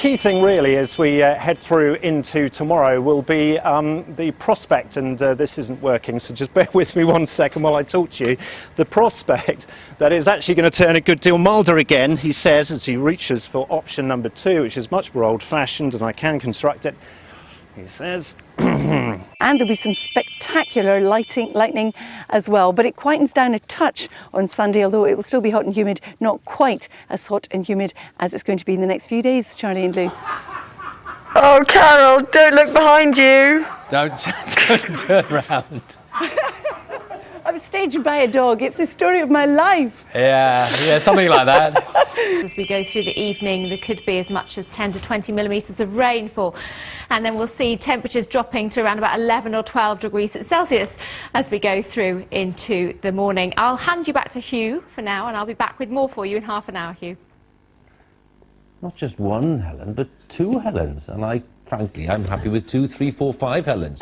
key thing really as we head through into tomorrow will be the prospect, and this isn't working, so just bear with me 1 second while I talk to you. The prospect that it's actually going to turn a good deal milder again, he says, as he reaches for option number 2, which is much more old-fashioned, and I can construct it. He says... And there'll be some spectacular lightning as well, but it quietens down a touch on Sunday, although it will still be hot and humid, not quite as hot and humid as it's going to be in the next few days, Charlie and Lou. Oh, Carol, don't look behind you. Don't turn around. I was staged by a dog. It's the story of my life. Yeah, something like that. As we go through the evening, there could be as much as 10 to 20 millimetres of rainfall, and then we'll see temperatures dropping to around about 11 or 12 degrees Celsius as we go through into the morning. I'll hand you back to Hugh for now, and I'll be back with more for you in half an hour, Hugh. Not just one Helen, but 2 Helens, and frankly, I'm happy with 2, 3, 4, 5 Helens.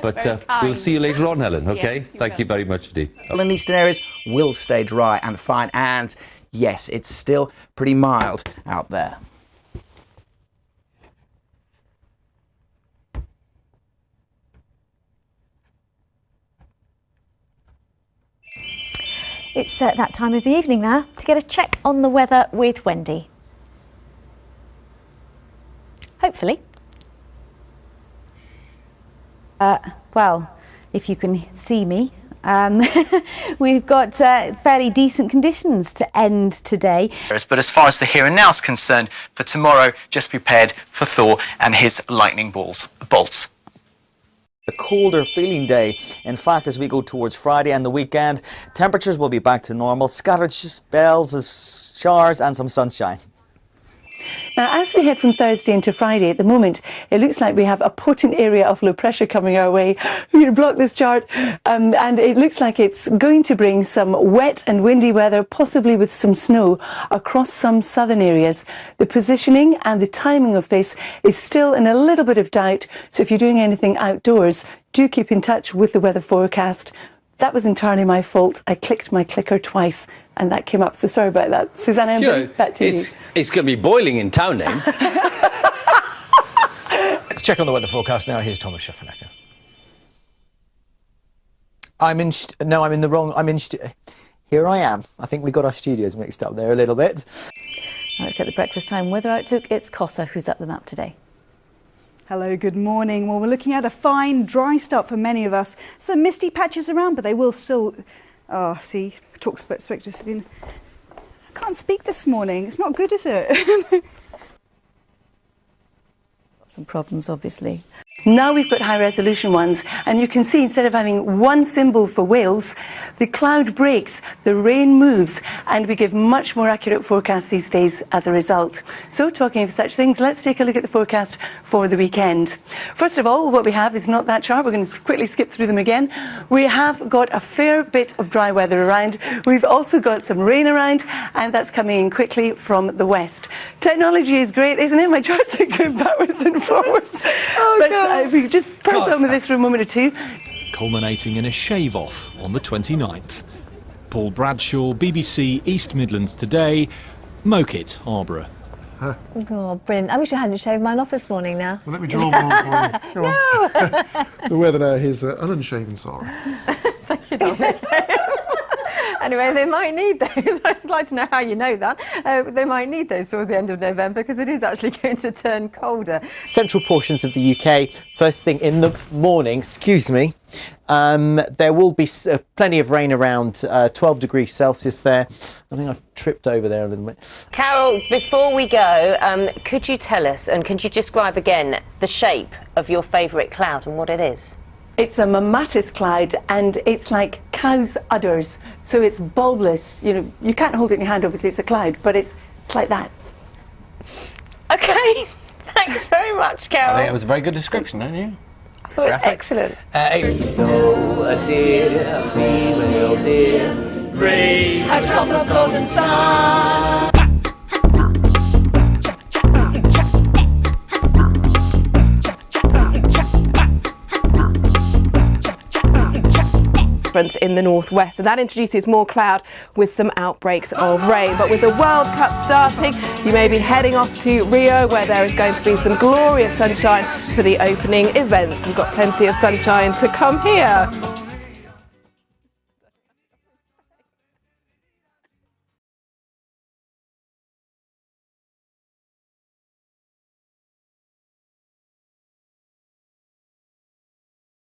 But we'll see you later on, Helen, OK? Yes, Thank you very much indeed. Well, in eastern areas will stay dry and fine, and yes, it's still pretty mild out there. It's that time of the evening now to get a check on the weather with Wendy. Hopefully. Well, if you can see me, we've got fairly decent conditions to end today. But as far as the here and now is concerned, for tomorrow, just be prepared for Thor and his lightning bolts. A colder feeling day. In fact, as we go towards Friday and the weekend, temperatures will be back to normal, scattered spells of showers and some sunshine. Now, as we head from Thursday into Friday, at the moment, it looks like we have a potent area of low pressure coming our way. We're going to block this chart, and it looks like it's going to bring some wet and windy weather, possibly with some snow, across some southern areas. The positioning and the timing of this is still in a little bit of doubt, so if you're doing anything outdoors, do keep in touch with the weather forecast. That was entirely my fault. I clicked my clicker twice and that came up, so sorry about that. Susanna, back to you. It's going to be boiling in town then. Let's check on the weather forecast now. Here's Thomas Scheffenecker. Here I am. I think we got our studios mixed up there a little bit. Let's get the breakfast time weather outlook. It's Cossa who's at the map today. Hello, good morning. Well, we're looking at a fine, dry start for many of us. Some misty patches around, but they will still... Oh, see, talk specters have been... I can't speak this morning. It's not good, is it? Some problems, obviously. Now we've got high resolution ones, and you can see instead of having one symbol for Wales, the cloud breaks, the rain moves, and we give much more accurate forecasts these days as a result. So talking of such things, let's take a look at the forecast for the weekend. First of all, what we have is not that chart. We're going to quickly skip through them again. We have got a fair bit of dry weather around. We've also got some rain around, and that's coming in quickly from the west. Technology is great, isn't it? My charts are going backwards and forwards. Oh, God. If we could just press on with this for a moment or two. Culminating in a shave-off on the 29th. Paul Bradshaw, BBC East Midlands Today, Mokit, Harborough. Oh, brilliant. I wish I hadn't shaved mine off this morning now. Well, let me draw one on for you. No! The weather now is an unshaven Sarah. Thank you, Dominic. Anyway, they might need those. I'd like to know how you know that. They might need those towards the end of November because it is actually going to turn colder. Central portions of the UK, first thing in the morning, there will be plenty of rain around 12 degrees Celsius there. I think I tripped over there a little bit. Carol, before we go, could you tell us and could you describe again the shape of your favourite cloud and what it is? It's a mammatus cloud, and it's like cow's udders, so it's bulbous. You know, you can't hold it in your hand, obviously it's a cloud, but it's like that. Okay, thanks very much, Carol. I think it was a very good description, don't you? It was excellent. A dear, female deer, bring a couple of golden stars. front in the northwest, and that introduces more cloud with some outbreaks of rain. But with the World Cup starting, you may be heading off to Rio, where there is going to be some glorious sunshine for the opening events. We've got plenty of sunshine to come here.